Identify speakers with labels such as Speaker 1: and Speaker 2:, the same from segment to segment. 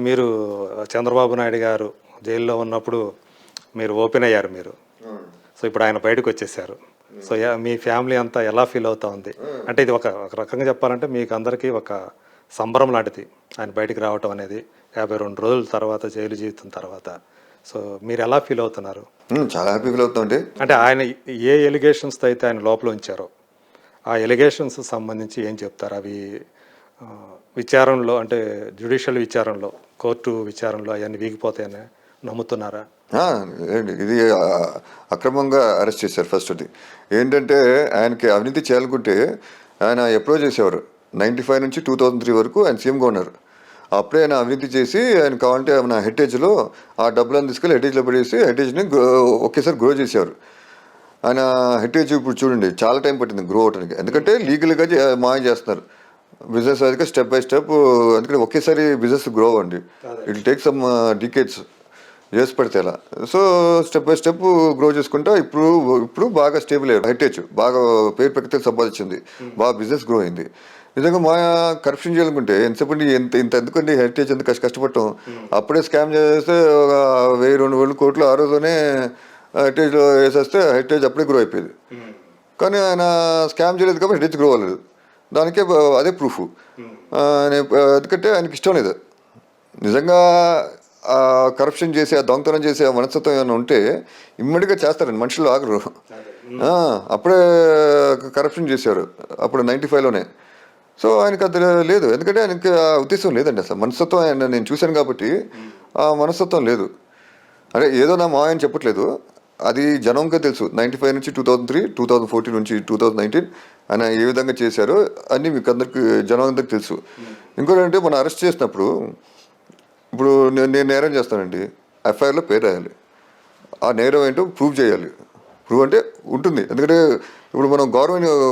Speaker 1: మీరు చంద్రబాబు నాయుడు గారు జైల్లో ఉన్నప్పుడు మీరు ఓపెన్ అయ్యారు మీరు. సో, ఇప్పుడు ఆయన బయటకొచ్చేసారు. సో, మీ ఫ్యామిలీ అంతా ఎలా ఫీల్ అవుతా ఉంది? అంటే ఇది ఒక ఒక రకంగా చెప్పాలంటే మీకు అందరికీ ఒక సంబరం లాంటిది. ఆయన బయటికి రావటం అనేది 52 రోజుల తర్వాత జైలు జీవితం తర్వాత. సో, మీరెలా ఫీల్ అవుతున్నారు?
Speaker 2: చాలా హ్యాపీ ఫీల్ అవుతామండి.
Speaker 1: అంటే ఆయన ఏ ఎలిగేషన్స్‌తో అయితే ఆయన లోపల ఉంచారో, ఆ ఎలిగేషన్స్ సంబంధించి ఏం చెప్తారు? అవి విచారణలో అంటే జ్యుడిషియల్ విచారణలో, కోర్టు విచారణలో అవన్నీ వీగిపోతాయని నమ్ముతున్నారా?
Speaker 2: ఏంటి ఇది అక్రమంగా అరెస్ట్ చేశారు ఫస్ట్. అది ఏంటంటే ఆయనకి అవినీతి చేయాలనుకుంటే ఆయన ఎప్పుడో చేసేవారు. 95 నుంచి 2003 వరకు ఆయన సీఎంగా ఉన్నారు. అప్పుడే ఆయన అవినీతి చేసి ఆయన కావాలంటే మన హెరిటేజ్లో ఆ డబ్బులను తీసుకెళ్ళి హెరిటేజ్లో పడేసి హెరిటేజ్ని ఒకేసారి గ్రో చేసేవారు. ఆయన హెరిటేజ్ ఇప్పుడు చూడండి చాలా టైం పట్టింది గ్రో అవడానికి. ఎందుకంటే లీగల్గా మాయం చేస్తున్నారు బిజినెస్ అయితే స్టెప్ బై స్టెప్. ఎందుకంటే ఒకేసారి బిజినెస్ గ్రో అవ్వండి, ఇట్ టేక్ సమ్ డికేట్స్ చేసి పడితే అలా. So step by step grow చేసుకుంటా ఇప్పుడు బాగా స్టేబుల్ అయ్యారు. హెరిటేజ్ బాగా పేరు ప్రఖ్యాతులు సంపాదించింది, బాగా బిజినెస్ గ్రో అయింది. నిజంగా మా కరప్షన్ చేయాలనుకుంటే ఎంతసేపటి ఇంత ఎందుకండి హెరిటేజ్ ఎంత కష్టపడటం. అప్పుడే స్కామ్ చేస్తే ఒక 1000-2000 కోట్లు ఆ రోజునే హెరిటేజ్లో వేసేస్తే హెరిటేజ్ అప్పుడే గ్రో అయిపోయేది. కానీ ఆయన స్కామ్ చేయలేదు కాబట్టి హెరిటేజ్ గ్రో అవ్వలేదు. దానికే అదే ప్రూఫ్. ఎందుకంటే ఆయనకి ఇష్టం లేదు. నిజంగా కరప్షన్ చేసి ఆ దొంగతనం చేసి ఆ మనస్తత్వం ఏమైనా ఉంటే ఇమ్మడిగా చేస్తారండి, మనుషులు ఆగరు. అప్పుడే కరప్షన్ చేశారు అప్పుడు 95లోనే. సో ఆయనకి అది లేదు, ఎందుకంటే ఆయనకి ఆ ఉద్దేశం లేదండి. అసలు మనస్తత్వం ఆయన నేను చూశాను కాబట్టి ఆ మనస్తత్వం లేదు. అంటే ఏదో నా మా ఆయన చెప్పట్లేదు, అది జనంగా తెలుసు. 95 నుంచి 2003, 2014 నుంచి 2019 ఆయన ఏ విధంగా చేశారో అన్నీ మీకు అందరికి జనం అందరికి తెలుసు. ఇంకోటి అంటే మనం అరెస్ట్ చేసినప్పుడు ఇప్పుడు నేను నేరం చేస్తానండి, ఎఫ్ఐఆర్లో పేరు రాయాలి. ఆ నేరం ఏంటో ప్రూవ్ చేయాలి. ప్రూవ్ అంటే ఉంటుంది. ఎందుకంటే ఇప్పుడు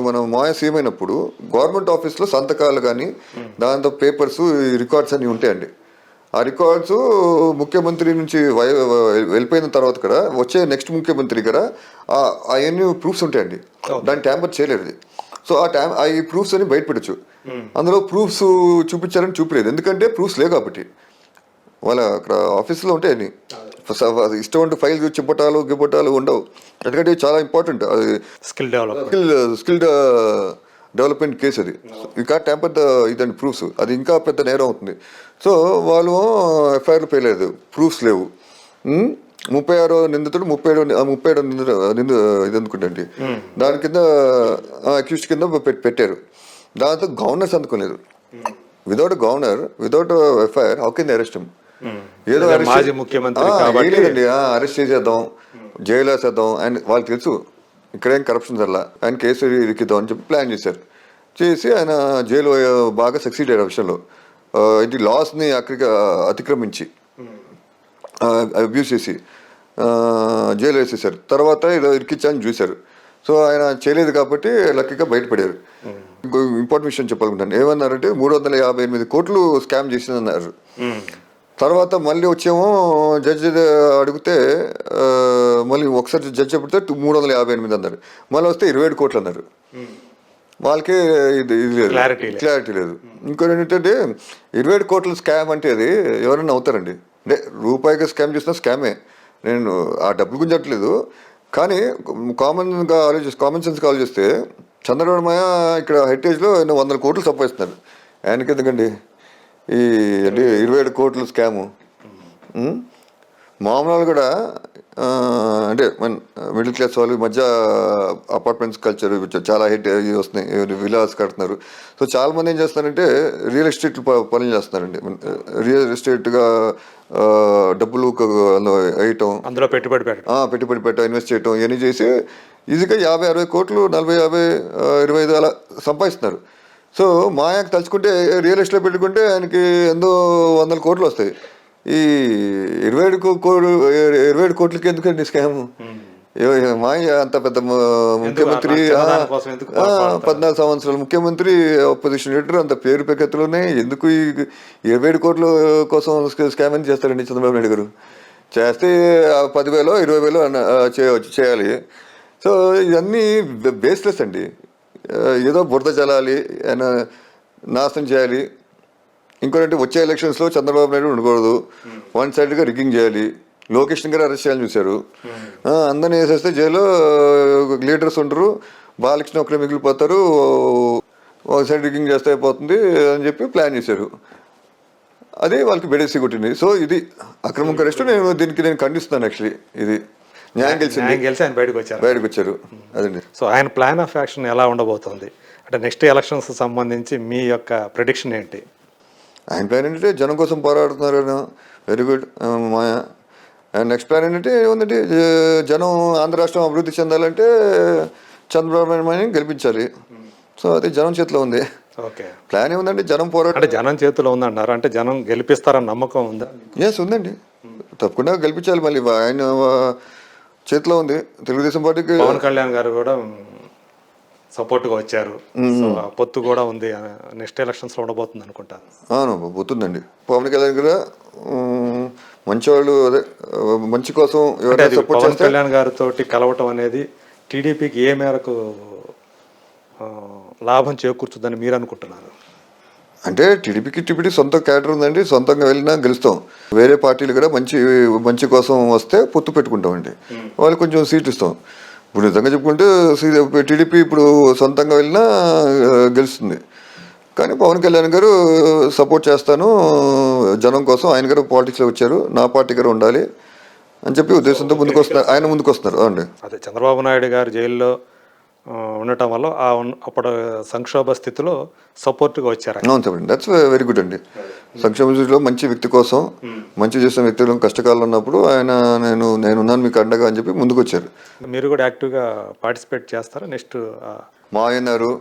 Speaker 2: మనం మాయ సీఎం అయినప్పుడు గవర్నమెంట్ ఆఫీస్లో సంతకాలు కానీ దాంతో పేపర్స్ రికార్డ్స్ అన్నీ ఉంటాయండి. ఆ రికార్డ్స్ ముఖ్యమంత్రి నుంచి వెళ్ళిపోయిన తర్వాత కూడా వచ్చే నెక్స్ట్ ముఖ్యమంత్రి కూడా అవన్నీ ప్రూఫ్స్ ఉంటాయండి. దాన్ని ట్యాంపర్ చేయలేదు. సో ఈ ప్రూఫ్స్ అని బయటపెట్టచ్చు. అందులో ప్రూఫ్స్ చూపించాలని చూపలేదు, ఎందుకంటే ప్రూఫ్స్ లేవు కాబట్టి. వాళ్ళ అక్కడ ఆఫీస్లో ఉంటాయని ఇష్టం అంటే ఫైల్ గిప్పటాలు ఉండవు. ఎందుకంటే చాలా ఇంపార్టెంట్ అది స్కిల్ డెవలప్మెంట్ కేసు. అది ఇంకా ట్యాంపర్ ఇదండి ప్రూఫ్స్, అది ఇంకా పెద్ద నేరం అవుతుంది. సో వాళ్ళు ఎఫ్ఐఆర్లు పేయలేదు, ప్రూఫ్స్ లేవు. 36 నిందితుడు 37 ఇది అనుకుంటండి, దాని కింద అక్యూజ్డ్ కింద పెట్టారు. దాంతో గవర్నర్ సంతకం లేదు. Without governor, without FIR how can arrest him? ఏదో
Speaker 1: మాజీ ముఖ్యమంత్రి
Speaker 2: లేదండి, అరెస్ట్ చేసేద్దాం, జైలు వేసేద్దాం. ఆయన వాళ్ళకి తెలుసు ఇక్కడేం కరప్షన్ జరలా, ఆయన కేసు ఇరికిద్దాం అని చెప్పి ప్లాన్ చేశారు. చేసి ఆయన జైలు బాగా సక్సీడ్ అయ్యారు ఆ విషయంలో. ఇది లాస్ని అతిక్రమించి అబ్యూస్ చేసి జైలు వేసేసారు. తర్వాత ఏదో ఇరికించాలని చూశారు. సో ఆయన చేయలేదు కాబట్టి లక్కీగా బయటపడారు. ఇంకో ఇంపార్టెంట్ విషయం చెప్పాలనుకుంటాను. ఏమన్నారంటే 358 కోట్లు స్కామ్ చేసిందన్నారు. తర్వాత మళ్ళీ వచ్చేమో జడ్జి అడిగితే మళ్ళీ ఒకసారి జడ్జి చెప్తే 358 అన్నారు. మళ్ళీ వస్తే 27 కోట్లు అన్నారు. వాళ్ళకే ఇది లేదు, క్లారిటీ లేదు. ఇంకోటి ఏంటంటే 27 కోట్ల స్కామ్ అంటే అది ఎవరైనా అవుతారండి. అంటే రూపాయిగా స్కామ్ చేసినా స్కామే. నేను ఆ డబ్బులు గురించి చెప్పట్లేదు. కానీ కామన్ సెన్స్గా ఆలోచిస్తే చంద్రబాబు మాయ ఇక్కడ హెరిటేజ్లో 100 కోట్లు సంపాదిస్తున్నారు. ఆయనకి ఎందుకండి ఈ అంటే 27 కోట్ల స్కాము? మామూలు కూడా అంటే మిడిల్ క్లాస్ వాళ్ళు ఈ మధ్య అపార్ట్మెంట్స్ కల్చర్ చాలా హిట్ వస్తున్నాయి, విలాస్ కడుతున్నారు. సో చాలా మంది ఏం చేస్తున్నారంటే రియల్ ఎస్టేట్ పనులు చేస్తున్నారండి. రియల్ ఎస్టేట్గా డబ్బులు వేయటం,
Speaker 1: అందులో పెట్టుబడి
Speaker 2: పెట్టడం, ఇన్వెస్ట్ చేయటం, ఇవన్నీ చేసి ఈజీగా 50-60 కోట్లు 40-50-25 అలా సంపాదిస్తున్నారు. సో మాయాకి తలుచుకుంటే రియల్ ఎస్టేట్ పెట్టుకుంటే ఆయనకి ఎంతో 100 కోట్లు వస్తాయి. ఈ 27 కోట్లకి ఎందుకండి స్కామ్? మాయ అంత పెద్ద ముఖ్యమంత్రి, 14 సంవత్సరాల ముఖ్యమంత్రి, అపోజిషన్ లీడర్, అంత పేరు ప్రఖ్యాతులునే ఎందుకు ఈ 27 కోట్ల కోసం స్కామ్ అని చేస్తారండి చంద్రబాబు నాయుడు గారు? చేస్తే 10,000 20,000 చేయాలి. సో ఇవన్నీ బేస్లెస్ అండి. ఏదో బురద చల్లాలి, నాశనం చేయాలి, ఇంకోటి వచ్చే ఎలక్షన్స్లో చంద్రబాబు నాయుడు ఉండకూడదు, వన్ సైడ్గా రిగ్గింగ్ చేయాలి, లోకేష్ గారు అరెస్ట్ చేయాలని చూశారు. అందరినీ వేసేస్తే జైల్లో లీడర్స్ ఉండరు, బాలకృష్ణ ఒకరే మిగిలిపోతారు, ఒక సైడ్ రిగ్గింగ్ చేస్తే అయిపోతుంది అని చెప్పి ప్లాన్ చేశారు. అదే వాళ్ళకి బెడేసి కొట్టింది. సో ఇది అక్రమం అరెస్ట్. నేను ఖండిస్తున్నాను. యాక్చువల్లీ ఇది న్యాయం
Speaker 1: గెలిచి ఆయన బయటకు వచ్చారు.
Speaker 2: అదండి.
Speaker 1: సో ఆయన ప్లాన్ ఆఫ్ యాక్షన్ ఎలా ఉండబోతుంది అంటే నెక్స్ట్ ఎలక్షన్స్ సంబంధించి మీ యొక్క ప్రిడిక్షన్ ఏంటి?
Speaker 2: ఆయన ప్లాన్ ఏంటంటే జనం కోసం పోరాడుతున్నారు. Very good Maya. And next plan ఏంటంటే ఏముందంటే జనం ఆంధ్ర రాష్ట్రం అభివృద్ధి చెందాలంటే చంద్రబాబు నాయుడు గెలిపించాలి. సో అది జనం చేతిలో ఉంది.
Speaker 1: ఓకే,
Speaker 2: ప్లాన్ ఏముందంటే జనం పోరాటం
Speaker 1: అంటే జనం చేతిలో ఉందన్నారు. అంటే జనం గెలిపిస్తారని నమ్మకం ఉందా?
Speaker 2: ఎస్ ఉందండి, తప్పకుండా గెలిపించాలి. మళ్ళీ ఆయన చేతిలో ఉంది. తెలుగుదేశం పార్టీకి
Speaker 1: పవన్ కళ్యాణ్ గారు కూడా సపోర్ట్గా వచ్చారు. సో ఆ పొత్తు కూడా ఉంది. నెక్స్ట్ ఎలక్షన్స్లో ఉండబోతుంది అనుకుంటా.
Speaker 2: అవును, పోతుందండి. పవన్ కళ్యాణ్ కూడా మంచివాళ్ళు, అదే మంచి కోసం సపోర్ట్
Speaker 1: పవన్ కళ్యాణ్ గారితో కలవటం అనేది టీడీపీకి ఏ మేరకు లాభం చేకూర్చుద్దని మీరు అనుకుంటున్నారు?
Speaker 2: అంటే టీడీపీ సొంత క్యాడర్ ఉందండి, సొంతంగా వెళ్ళినా గెలుస్తాం. వేరే పార్టీలు కూడా మంచి కోసం వస్తే పొత్తు పెట్టుకుంటామండి, వాళ్ళకి కొంచెం సీట్లు ఇస్తాం. ఇప్పుడు నిజంగా చెప్పుకుంటే టీడీపీ ఇప్పుడు సొంతంగా వెళ్ళినా గెలుస్తుంది. కానీ పవన్ కళ్యాణ్ గారు సపోర్ట్ చేస్తాను జనం కోసం, ఆయన గారు పాలిటిక్స్లో వచ్చారు, నా పార్టీ గారు ఉండాలి అని చెప్పి ఉద్దేశంతో ముందుకు వస్తున్నారు. అండి
Speaker 1: అదే చంద్రబాబు నాయుడు గారు జైల్లో ఉండటం వల్ల అప్పుడు సంక్షోభ స్థితిలో సపోర్ట్గా వచ్చారు.
Speaker 2: అవును చెప్పండి, దట్స్ వెరీ గుడ్ అండి. సంక్షేమ స్థితిలో మంచి వ్యక్తి కోసం, మంచి చేసిన వ్యక్తులు కష్టకాలం ఉన్నప్పుడు ఆయన నేనున్నాను మీకు అండగా అని చెప్పి ముందుకు వచ్చారు.
Speaker 1: మీరు కూడా యాక్టివ్గా పార్టిసిపేట్ చేస్తారా? నెక్స్ట్
Speaker 2: మా అన్నారు,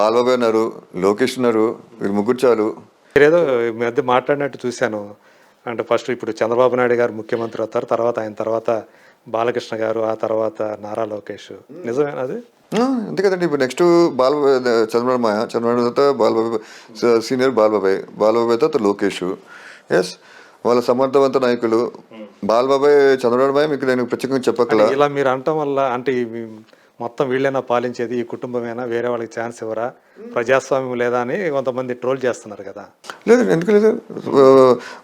Speaker 2: బాలబాబు అన్నారు, లోకేష్ ఉన్నారు, వీళ్ళు ముగ్గురు చాలు.
Speaker 1: మీరేదో మీ మధ్య మాట్లాడినట్టు చూశాను. అంటే ఫస్ట్ ఇప్పుడు చంద్రబాబు నాయుడు గారు ముఖ్యమంత్రి అవుతారు, తర్వాత ఆయన తర్వాత బాలకృష్ణ గారు, ఆ తర్వాత నారా లోకేష్. నిజమేనా అది?
Speaker 2: అంతే కదండి. ఇప్పుడు నెక్స్ట్ చంద్రబాబు తర్వాత బాలబాబు సీనియర్ బాలబాబాయ్ తర్వాత లోకేష్. ఎస్, వాళ్ళ సమర్థవంత నాయకులు. బాలబాబాయ్ చంద్రబాబు మీకు నేను ప్రత్యేకంగా చెప్పగల.
Speaker 1: ఇలా మీరు అనటం వల్ల అంటే మొత్తం వీళ్ళైనా పాలించేది, ఈ కుటుంబమేనా, వేరే వాళ్ళకి ఛాన్స్ ఇవ్వరా, ప్రజాస్వామ్యం లేదా అని కొంతమంది ట్రోల్ చేస్తున్నారు కదా?
Speaker 2: లేదు, ఎందుకు లేదు.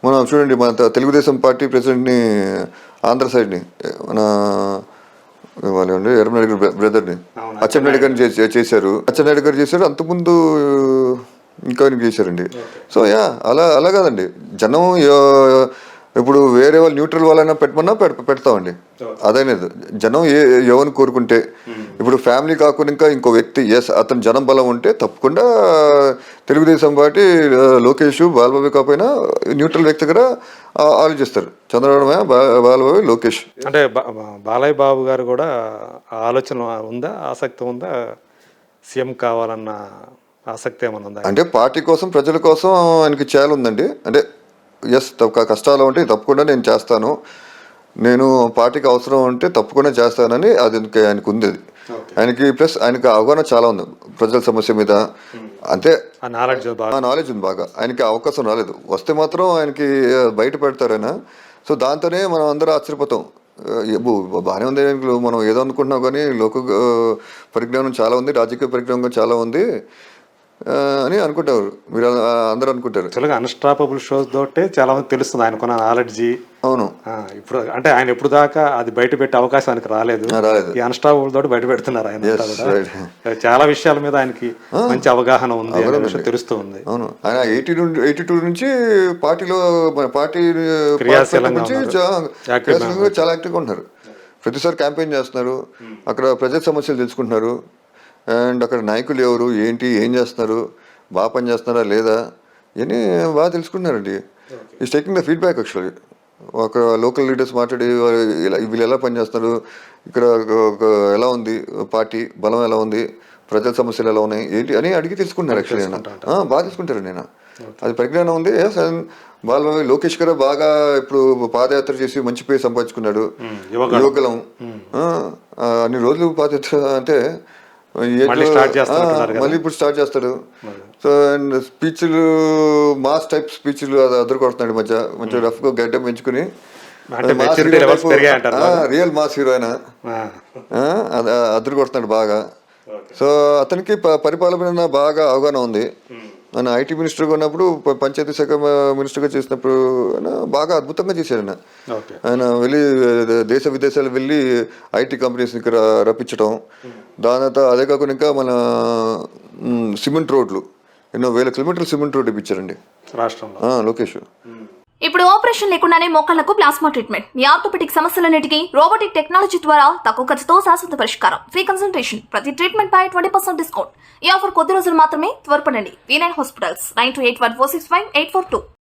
Speaker 2: మనం చూడండి, మన తెలుగుదేశం పార్టీ ప్రెసిడెంట్ని ఆంధ్ర సైడ్ని మన వాళ్ళండి ఎర్రమనాయుడు బ్రదర్ని అచ్చెన్నాయుడు గారిని చేశారు. అంతకుముందు ఇంకా చేశారండి. సో అలా కాదండి. జనం ఇప్పుడు వేరే వాళ్ళు న్యూట్రల్ వాళ్ళైనా పెట్టమన్నా పెడతామండి. అదనేది జనం ఎవరిని కోరుకుంటే, ఇప్పుడు ఫ్యామిలీ కాకుండా ఇంకా ఇంకో వ్యక్తి అతను జనం బలం ఉంటే తప్పకుండా తెలుగుదేశం పార్టీ లోకేష్ బాలబాబు కాకపోయినా న్యూట్రల్ వ్యక్తి కూడా ఆలోచిస్తారు. చంద్రబాబు బాలబాబు లోకేష్.
Speaker 1: అంటే బాలయ్య బాబు గారు కూడా ఆలోచన ఉందా, ఆసక్తి ఉందా, సీఎం కావాలన్న ఆసక్తి ఏమైనా ఉందా?
Speaker 2: అంటే పార్టీ కోసం, ప్రజల కోసం ఆయనకి చేయాలి ఉందండి. అంటే కష్టాలు ఉంటే తప్పకుండా నేను చేస్తాను, నేను పార్టీకి అవసరం ఉంటే తప్పకుండా చేస్తానని అది ఆయనకు ఉంది. ఆయనకి ప్లస్ ఆయనకి అవగాహన చాలా ఉంది ప్రజల సమస్య మీద. అంతే, నాలెడ్జ్ ఉంది బాగా. ఆయనకి అవకాశం రాలేదు, వస్తే మాత్రం ఆయనకి బయట పెడతారు ఆయన. సో దాంతోనే మనం అందరూ ఆశ్చర్యపోతాం. బాగానే ఉంది, మనం ఏదో అనుకుంటున్నాం కానీ లోక పరిజ్ఞానం చాలా ఉంది, రాజకీయ పరిజ్ఞానం చాలా ఉంది అని అనుకుంటారు. మీరు అందరూ అనుకుంటారు.
Speaker 1: అన్స్టాపబుల్ షోస్ తోటే చాలా మంది తెలుస్తుంది ఆయనకున్న నాలెడ్జి.
Speaker 2: అవును,
Speaker 1: ఇప్పుడు అంటే ఆయన ఎప్పుడు దాకా అది బయట పెట్టే అవకాశం ఆయనకి రాలేదు. ఈ అన్స్టాపబుల్ తోటి బయట పెడుతున్నారు ఆయన. చాలా విషయాల మీద ఆయనకి మంచి అవగాహన ఉంది, తెలుస్తూ ఉంది.
Speaker 2: అవును, ఆయన 82 నుంచి పార్టీలో
Speaker 1: క్రియాశీలంగా
Speaker 2: చాలా యాక్టివ్గా ఉన్నారు. ప్రతిసారి క్యాంపెయిన్ చేస్తున్నారు, అక్కడ ప్రజల సమస్యలు తెలుసుకుంటున్నారు. అండ్ అక్కడ నాయకులు ఎవరు, ఏం చేస్తున్నారు, బాగా పని చేస్తున్నారా లేదా ఇవన్నీ బాగా తెలుసుకుంటున్నారండి. Is taking the feedback. Actually ఒక లోకల్ లీడర్స్ మాట్లాడి వీళ్ళు ఎలా పనిచేస్తున్నారు, ఇక్కడ ఎలా ఉంది పార్టీ బలం, ఎలా ఉంది, ప్రజల సమస్యలు ఎలా ఉన్నాయి, ఏంటి అని అడిగి తెలుసుకుంటున్నారు. యాక్చువల్లీ బాగా తెలుసుకుంటారు. నేను అది పరిజ్ఞానం ఉంది. బాలబాబు లోకేష్ గారు బాగా ఇప్పుడు పాదయాత్ర చేసి మంచి పేరు సంపాదించుకున్నాడు. యువకులం అన్ని రోజులు పాదయాత్ర అంటే మళ్ళీ ఇప్పుడు స్టార్ట్ చేస్తాడు. సో అండ్ స్పీచ్లు, మాస్ టైప్ స్పీచ్లు అది అద్దరు కొడుతున్నాడు. మంచిగా రఫ్గా గడ్డ పెంచుకుని రియల్ మాస్ హీరో ఆయన అద్దరు కొడుతున్నాడు బాగా. సో అతనికి పరిపాలన బాగా అవగాహన ఉంది. ఆయన ఐటీ మినిస్టర్గా ఉన్నప్పుడు పంచాయతీ శాఖ మినిస్టర్గా చేసినప్పుడు ఆయన బాగా అద్భుతంగా చేశారు ఆయన.
Speaker 1: ఓకే.
Speaker 2: ఆయన వెళ్ళి దేశ విదేశాలు వెళ్ళి ఐటీ కంపెనీస్ని ఇక్కడ రప్పించడం, దాని తర్వాత అదే కాకుండా ఇంకా మన సిమెంట్ రోడ్లు ఎన్నో వేల కిలోమీటర్లు సిమెంట్ రోడ్ ఇప్పించారండి
Speaker 1: రాష్ట్రంలో
Speaker 2: లోకేష్.
Speaker 3: ఇప్పుడు ఆపరేషన్ లేకుండానే మోకాళ్లకు ప్లాస్మా ట్రీట్మెంట్. మీ ఆర్థోపెటిక్ సమస్యలన్నిటికీ రోబోటిక్ టెక్నాలజీ ద్వారా తక్కువ ఖర్చుతో శాశ్వత పరిష్కారం. Free consultation. ప్రతి ట్రీట్మెంట్ పై 20% డిస్కౌంట్. ఈ ఆఫర్ కొద్ది రోజులు మాత్రమే. త్వరపడండి. V9 hospitals 9281465842.